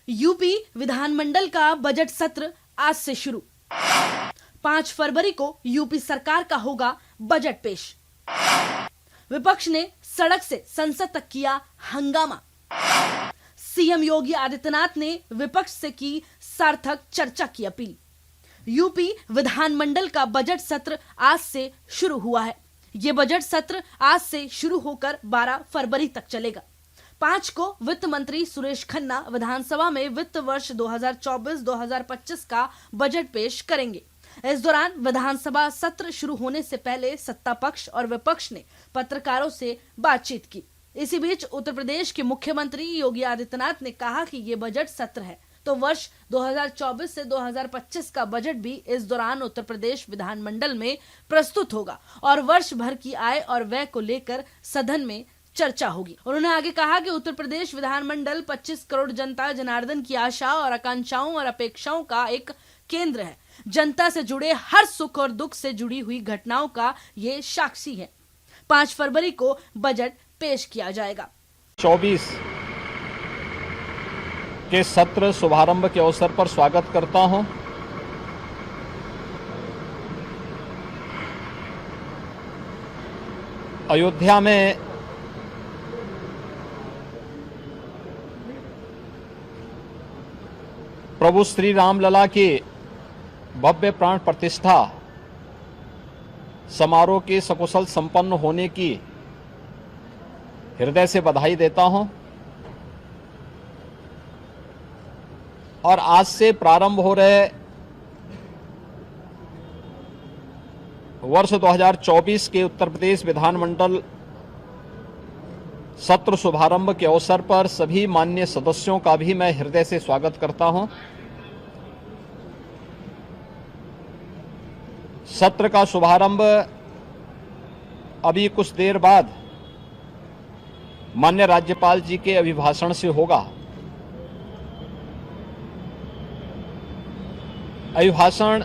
UP विधानमंडल का budget सत्र आज से शुरू। 5 फरवरी को यूपी सरकार का होगा बजट पेश। विपक्ष ने सड़क से संसद तक किया हंगामा। सीएम योगी आदित्यनाथ ने विपक्ष से की सार्थक चर्चा की अपील। यूपी विधानमंडल का बजट सत्र आज से शुरू हुआ है। ये बजट सत्र आज से शुरू होकर 12 फरवरी तक चलेगा। 5 को वित्त मंत्री सुरेश खन्ना विधानसभा में वित्त वर्ष 2024-2025 का बजट पेश करेंगे। इस दौरान विधानसभा सत्र शुरू होने से पहले सत्ता पक्ष और विपक्ष ने पत्रकारों से बातचीत की। इसी बीच उत्तर प्रदेश के मुख्यमंत्री योगी आदित्यनाथ ने कहा कि ये बजट सत्र है तो वर्ष 2024 से 2025 का बजट भी इस दौरान उत्तर प्रदेश विधानमंडल में प्रस्तुत होगा और वर्ष भर की आय और व्यय को लेकर सदन में चर्चा होगी। उन्होंने आगे कहा कि उत्तर प्रदेश विधानमंडल 25 करोड़ जनता जनार्दन की आशा और आकांक्षाओं और अपेक्षाओं का एक केंद्र है। जनता से जुड़े हर सुख और दुख से जुड़ी हुई घटनाओं का ये साक्षी है। 5 फरवरी को बजट पेश किया जाएगा। 24 के सत्र शुभारंभ के अवसर पर स्वागत करता हूं। अयोध्या में प्रभु श्री रामलला की भव्य प्राण प्रतिष्ठा समारोह के सकुशल संपन्न होने की हृदय से बधाई देता हूं और आज से प्रारंभ हो रहे वर्ष 2024 के उत्तर प्रदेश विधानमंडल सत्र शुभारंभ के अवसर पर सभी माननीय सदस्यों का भी मैं हृदय से स्वागत करता हूं। सत्र का शुभारंभ अभी कुछ देर बाद माननीय राज्यपाल जी के अभिभाषण से होगा। अभिभाषण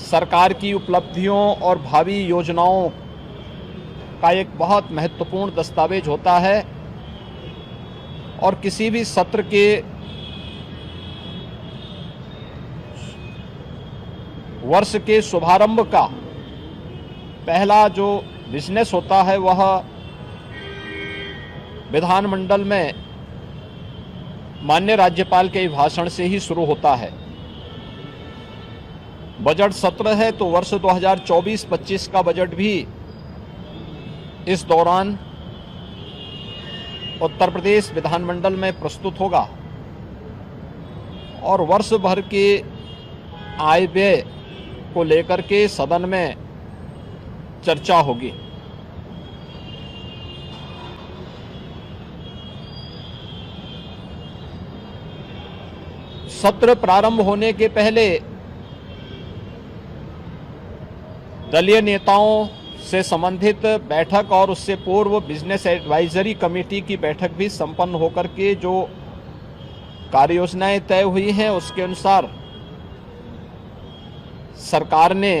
सरकार की उपलब्धियों और भावी योजनाओं का एक बहुत महत्वपूर्ण दस्तावेज होता है और किसी भी सत्र के वर्ष के शुभारंभ का पहला जो बिजनेस होता है वह विधानमंडल में माननीय राज्यपाल के भाषण से ही शुरू होता है। बजट सत्र है तो वर्ष 2024-25 का बजट भी इस दौरान उत्तर प्रदेश विधानमंडल में प्रस्तुत होगा और वर्ष भर के आय व्यय को लेकर के सदन में चर्चा होगी। सत्र प्रारंभ होने के पहले दलीय नेताओं से संबंधित बैठक और उससे पूर्व बिजनेस एडवाइजरी कमेटी की बैठक भी संपन्न होकर के जो कार्य योजनाएं तय हुई हैं उसके अनुसार सरकार ने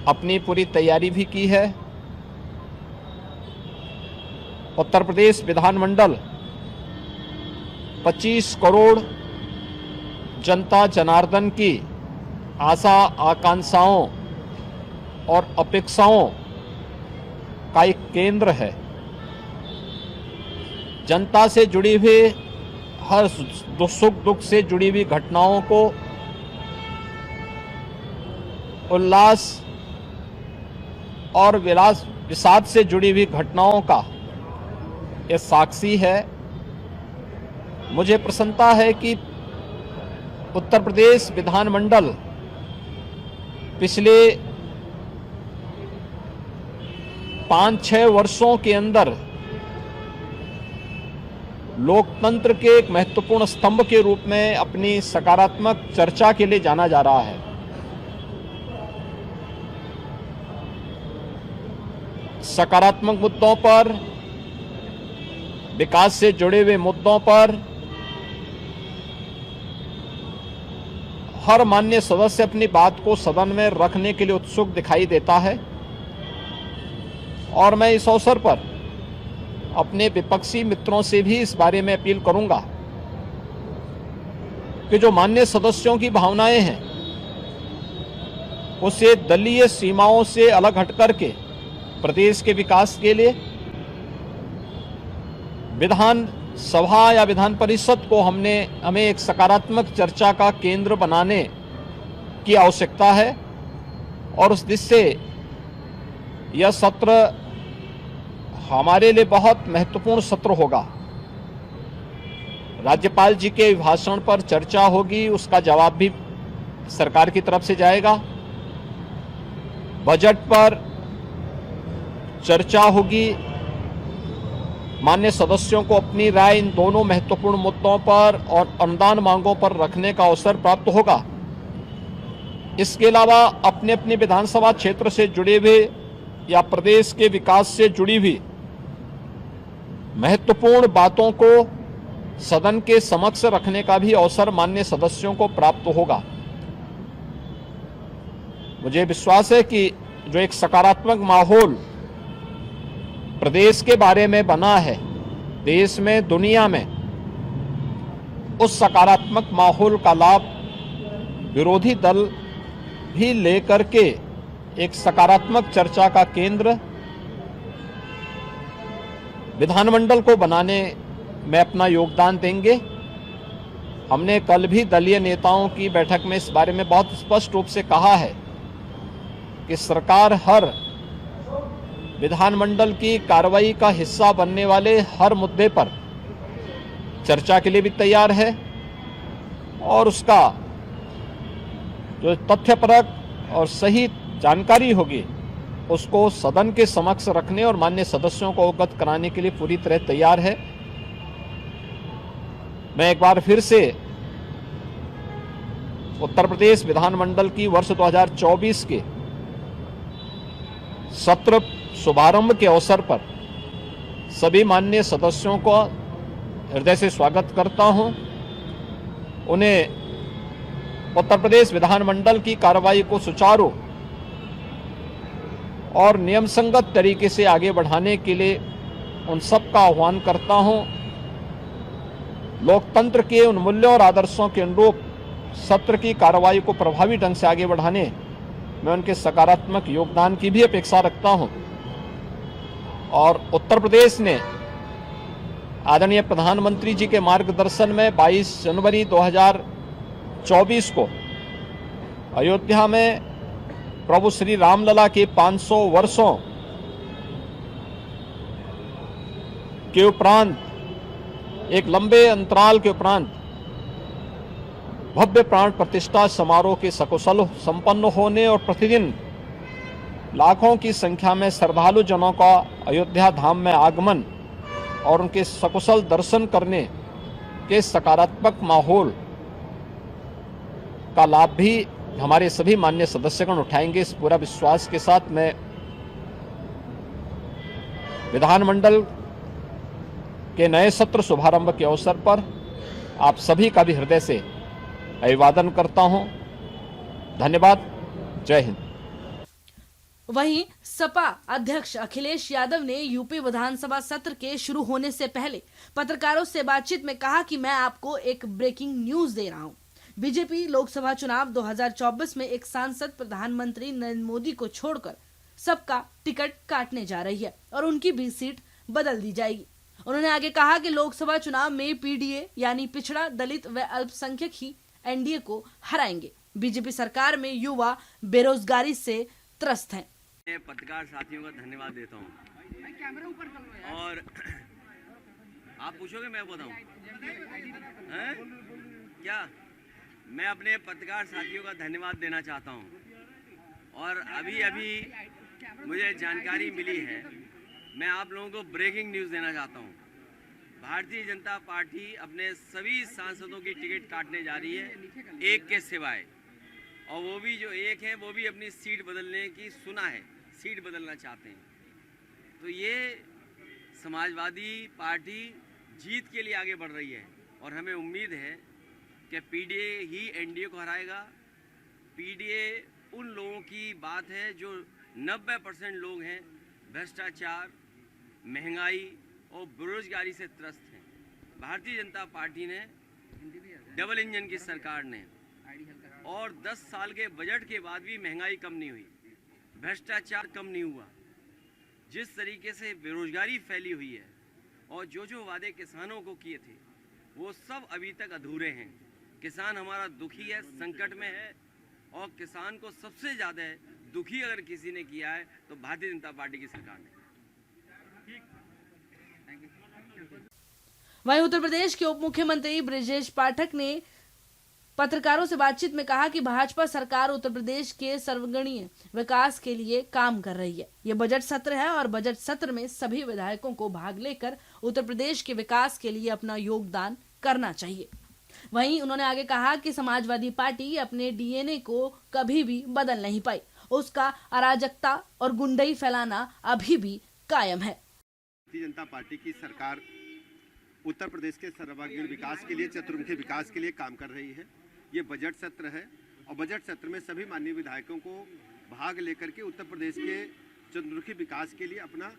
अपनी पूरी तैयारी भी की है। उत्तर प्रदेश विधानमंडल 25 करोड़ जनता जनार्दन की आशा आकांक्षाओं और अपेक्षाओं का एक केंद्र है। जनता से जुड़ी हुई हर सुख दुख से जुड़ी हुई घटनाओं को उल्लास और विषाद से जुड़ी हुई घटनाओं का यह साक्षी है। मुझे प्रसन्नता है कि उत्तर प्रदेश विधानमंडल पिछले 5-6 वर्षों के अंदर लोकतंत्र के एक महत्वपूर्ण स्तंभ के रूप में अपनी सकारात्मक चर्चा के लिए जाना जा रहा है। सकारात्मक मुद्दों पर, विकास से जुड़े हुए मुद्दों पर हर माननीय सदस्य अपनी बात को सदन में रखने के लिए उत्सुक दिखाई देता है और मैं इस अवसर पर अपने विपक्षी मित्रों से भी इस बारे में अपील करूंगा कि जो माननीय सदस्यों की भावनाएं हैं उसे दलीय सीमाओं से अलग हट करके प्रदेश के विकास के लिए विधान सभा या विधान परिषद को हमें एक सकारात्मक चर्चा का केंद्र बनाने की आवश्यकता है और उस दिशा से यह सत्र हमारे लिए बहुत महत्वपूर्ण सत्र होगा। राज्यपाल जी के भाषण पर चर्चा होगी, उसका जवाब भी सरकार की तरफ से जाएगा। बजट पर चर्चा होगी, माननीय सदस्यों को अपनी राय इन दोनों महत्वपूर्ण मुद्दों पर और अनुदान मांगों पर रखने का अवसर प्राप्त होगा। इसके अलावा अपने अपने विधानसभा क्षेत्र से जुड़े हुए या प्रदेश के विकास से जुड़ी हुई महत्वपूर्ण बातों को सदन के समक्ष रखने का भी अवसर माननीय सदस्यों को प्राप्त होगा। मुझे विश्वास है कि जो एक सकारात्मक माहौल प्रदेश के बारे में बना है, देश में दुनिया में, उस सकारात्मक माहौल का लाभ विरोधी दल भी लेकर के एक सकारात्मक चर्चा का केंद्र विधानमंडल को बनाने में अपना योगदान देंगे। हमने कल भी दलीय नेताओं की बैठक में इस बारे में बहुत स्पष्ट रूप से कहा है कि सरकार हर विधानमंडल की कार्रवाई का हिस्सा बनने वाले हर मुद्दे पर चर्चा के लिए भी तैयार है और उसका जो तथ्यपरक और सही जानकारी होगी उसको सदन के समक्ष रखने और माननीय सदस्यों को अवगत कराने के लिए पूरी तरह तैयार है। मैं एक बार फिर से उत्तर प्रदेश विधानमंडल की वर्ष 2024 के सत्र शुभारंभ के अवसर पर सभी माननीय सदस्यों को हृदय से स्वागत करता हूं। उन्हें उत्तर प्रदेश विधानमंडल की कार्रवाई को सुचारू और नियम संगत तरीके से आगे बढ़ाने के लिए उन सब का आह्वान करता हूं। लोकतंत्र के उन मूल्यों और आदर्शों के अनुरूप सत्र की कार्रवाई को प्रभावी ढंग से आगे बढ़ाने में उनके सकारात्मक योगदान की भी अपेक्षा रखता हूं और उत्तर प्रदेश ने आदरणीय प्रधानमंत्री जी के मार्गदर्शन में 22 जनवरी 2024 को अयोध्या में प्रभु श्री रामलला के 500 वर्षों के उपरांत, एक लंबे अंतराल के उपरांत भव्य प्राण प्रतिष्ठा समारोह के सकुशल संपन्न होने और प्रतिदिन लाखों की संख्या में श्रद्धालु जनों का अयोध्या धाम में आगमन और उनके सकुशल दर्शन करने के सकारात्मक माहौल का लाभ भी हमारे सभी माननीय सदस्यगण उठाएंगे। इस पूरा विश्वास के साथ मैं विधानमंडल के नए सत्र शुभारंभ के अवसर पर आप सभी का भी हृदय से अभिवादन करता हूं। धन्यवाद। जय हिंद। वहीं सपा अध्यक्ष अखिलेश यादव ने यूपी विधानसभा सत्र के शुरू होने से पहले पत्रकारों से बातचीत में कहा कि मैं आपको एक ब्रेकिंग न्यूज दे रहा हूं। बीजेपी लोकसभा चुनाव 2024 में एक सांसद प्रधानमंत्री नरेंद्र मोदी को छोड़कर सबका टिकट काटने जा रही है और उनकी भी सीट बदल दी जाएगी। उन्होंने आगे कहा कि लोकसभा चुनाव में पीडीए यानी पिछड़ा, दलित व अल्पसंख्यक ही एनडीए को हराएंगे। बीजेपी सरकार में युवा बेरोजगारी से त्रस्त हैं। पत्रकार साथियों का धन्यवाद देता हूं और आप पूछोगे मैं बताऊं क्या? मैं अपने पत्रकार साथियों का धन्यवाद देना चाहता हूं और अभी मुझे जानकारी मिली है, मैं आप लोगों को ब्रेकिंग न्यूज़ देना चाहता हूं। भारतीय जनता पार्टी अपने सभी सांसदों की टिकट काटने जा रही है, एक के सिवाय, और वो भी जो एक है वो भी अपनी सीट बदलने की सुना है, सीट बदलना चाहते हैं। तो ये समाजवादी पार्टी जीत के लिए आगे बढ़ रही है और हमें उम्मीद है कि पीडीए ही एनडीए को हराएगा। पीडीए उन लोगों की बात है जो 90% लोग हैं भ्रष्टाचार, महंगाई, और बेरोजगारी से त्रस्त हैं। भारतीय जनता पार्टी ने डबल इंजन की सरकार ने और 10 साल के बजट के बाद भी महंगाई कम नहीं हुई, भ्रष्टाचार कम नहीं हुआ। जिस तरीके से बेरोजगारी फैली हुई है और जो वादे किसानों को किए थे वो सब अभी तक अधूरे हैं। किसान हमारा दुखी है, संकट में है, और किसान को सबसे ज़्यादा दुखी अगर किसी ने किया है तो भारतीय जनता पार्टी की सरकार ने। वहीं उत्तर प्रदेश के उप मुख्यमंत्री ब्रजेश पाठक ने पत्रकारों से बातचीत में कहा कि भाजपा सरकार उत्तर प्रदेश के सर्वगणीय विकास के लिए काम कर रही है। यह बजट सत्र है और बजट सत्र में सभी विधायकों को भाग लेकर उत्तर प्रदेश के विकास के लिए अपना योगदान करना चाहिए। वहीं उन्होंने आगे कहा कि समाजवादी पार्टी अपने डीएनए को कभी भी बदल नहीं पाई, उसका अराजकता और गुंडई फैलाना अभी भी कायम है। भारतीय जनता पार्टी की सरकार उत्तर प्रदेश के सर्वांगीण विकास के लिए, चतुर्मुखी विकास के लिए काम कर रही है। ये बजट सत्र है और बजट सत्र में सभी माननीय विधायकों को भाग लेकर के उत्तर प्रदेश के चतुर्मुखी विकास के लिए अपना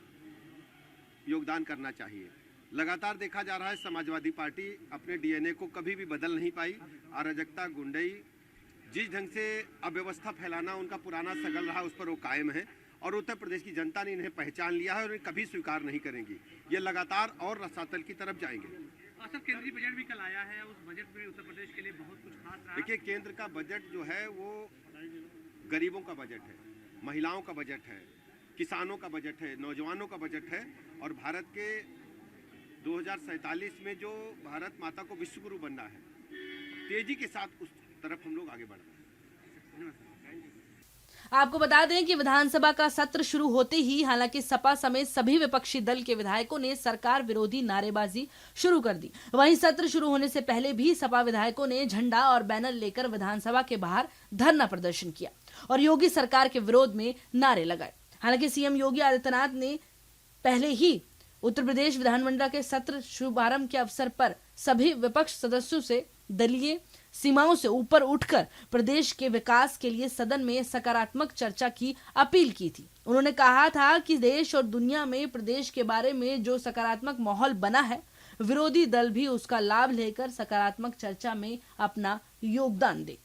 योगदान करना चाहिए। लगातार देखा जा रहा है समाजवादी पार्टी अपने डीएनए को कभी भी बदल नहीं पाई। अराजकता, गुंडई, जिस ढंग से अव्यवस्था फैलाना उनका पुराना सगल रहा, उस पर वो कायम है और उत्तर प्रदेश की जनता ने इन्हें पहचान लिया है और इन्हें कभी स्वीकार नहीं करेंगी। ये लगातार और रसातल की तरफ जाएंगे। सर, केंद्रीय बजट भी कल आया है, उस बजट में उत्तर प्रदेश के लिए बहुत कुछ खास रहा। देखिए, केंद्र का बजट जो है वो गरीबों का बजट है, महिलाओं का बजट है, किसानों का बजट है, नौजवानों का बजट है और भारत के 2047 में जो भारत माता को विश्व गुरु बनना है, तेजी के साथ उस तरफ हम लोग आगे बढ़ रहे हैं। आपको बता दें कि विधानसभा का सत्र शुरू होते ही हालांकि सपा समेत सभी विपक्षी दल के विधायकों ने सरकार विरोधी नारेबाजी शुरू कर दी। वहीं सत्र शुरू होने से पहले भी सपा विधायकों ने झंडा और बैनर लेकर विधानसभा के बाहर धरना प्रदर्शन किया और योगी सरकार के विरोध में नारे लगाए। हालांकि सीएम योगी आदित्यनाथ ने पहले ही उत्तर प्रदेश विधानमंडल के सत्र शुभारंभ के अवसर पर सभी विपक्ष सदस्यों से दलीय सीमाओं से ऊपर उठकर प्रदेश के विकास के लिए सदन में सकारात्मक चर्चा की अपील की थी। उन्होंने कहा था कि देश और दुनिया में प्रदेश के बारे में जो सकारात्मक माहौल बना है, विरोधी दल भी उसका लाभ लेकर सकारात्मक चर्चा में अपना योगदान दे।